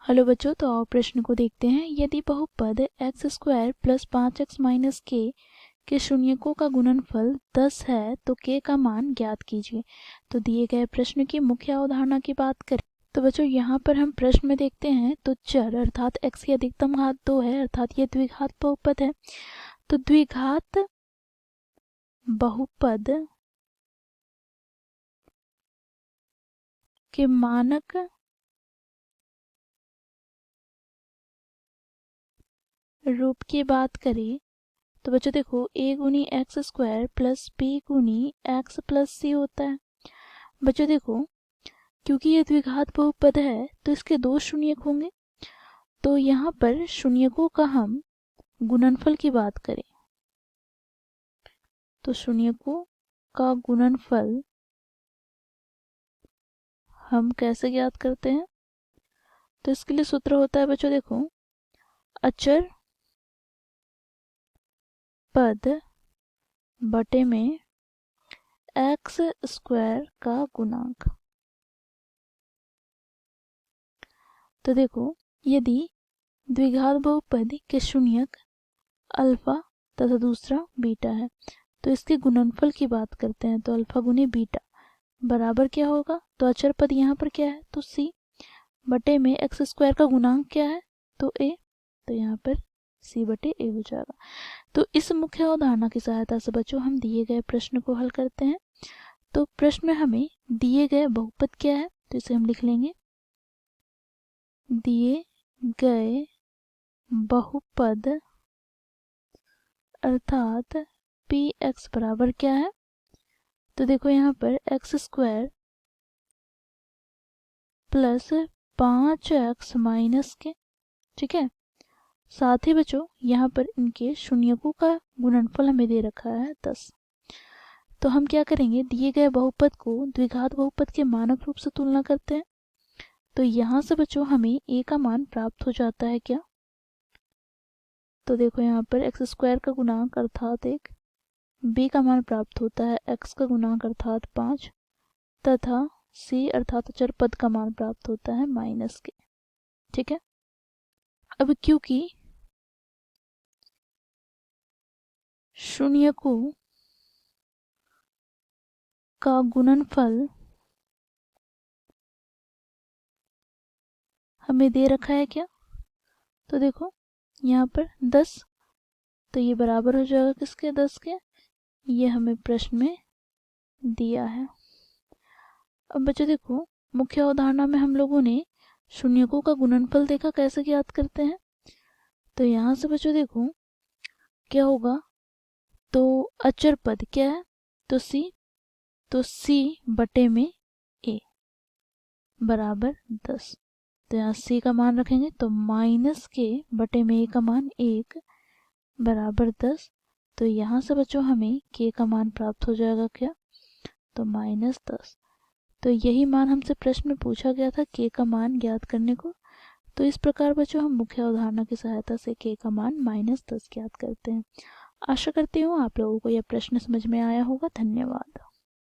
Hello बच्चों, तो आओ प्रश्न को देखते हैं। यदि बहुपद x square plus 5x minus के शून्यकों का गुणनफल 10 है तो k का मान ज्ञात कीजिए। तो दिए गए प्रश्न की मुख्य अवधारणा की बात करें तो बच्चों यहाँ पर हम प्रश्न में देखते हैं तो चर अर्थात x की अधिकतम घात 2 है, अर्थात ये द्विघात बहुपद है। तो द्विघात बहुपद के मानक रूप की बात करें तो बच्चों देखो a गुनी एक्स स्क्वायर प्लस b गुनी एक्स प्लस सी होता है। बच्चों देखो क्योंकि ये द्विघात बहुपद है तो इसके दो शून्यक होंगे। तो यहाँ पर शून्यकों का हम गुणनफल की बात करें तो शून्यकों का गुणनफल हम कैसे ज्ञात करते हैं? तो इसके लिए सूत्र होता है बच्चों देखो अचर पद बटे में एक्स स्क्वायर का गुणांक। तो देखो यदि द्विघात बहुपद के शून्यक अल्फा तथा दूसरा बीटा है तो इसके गुणनफल की बात करते हैं। तो अल्फा गुने बीटा बराबर क्या होगा? तो अचर पद यहाँ पर क्या है? तो c बटे में एक्स स्क्वायर का गुणांक क्या है? तो a। तो यहाँ पर c बटे a हो जाएगा। तो इस मुख्य अवधारणा की सहायता से बच्चों हम दिए गए प्रश्न को हल करते हैं। तो प्रश्न में हमें दिए गए बहुपद क्या है तो इसे हम लिख लेंगे। दिए गए बहुपद अर्थात px बराबर क्या है? तो देखो यहाँ पर x square plus 5x minus के, ठीक है। साथ ही बच्चों यहाँ पर इनके शून्यकों का गुणनफल हमें दे रखा है 10। तो हम क्या करेंगे, दिए गए बहुपद को द्विघात बहुपद के मानक रूप से तुलना करते हैं। तो यहाँ से बच्चों हमें a का मान प्राप्त हो जाता है क्या? तो देखो यहाँ पर एक्स स्क्वायर का गुणांक अर्थात 1, b का मान प्राप्त होता है x का गुणांक अर्थात 5 तथा c अर्थात अचर पद का मान प्राप्त होता है माइनस के, ठीक है। अब क्योंकि शून्यकों का गुणनफल हमें दे रखा है क्या? तो देखो यहाँ पर 10, तो ये बराबर हो जाएगा किसके? 10 के। ये हमें प्रश्न में दिया है। अब बच्चों देखो मुख्य अवधारणा में हम लोगों ने शून्यकों का गुणनफल देखा कैसे ज्ञात करते हैं। तो यहाँ से बच्चों देखो क्या होगा, तो अचर पद क्या है? तो c, तो c बटे में a बराबर 10। तो यहाँ c का मान रखेंगे तो माइनस के बटे में a का मान 1 बराबर 10। तो यहाँ से बच्चों हमें k का मान प्राप्त हो जाएगा क्या? तो -10। तो यही मान हमसे प्रश्न में पूछा गया था k का मान ज्ञात करने को। तो इस प्रकार बच्चों हम मुख्य अवधारणा की सहायता से k का मान -10 ज्ञात करते हैं। आशा करती हूँ आप लोगों को यह प्रश्न समझ में आया होगा। धन्यवाद।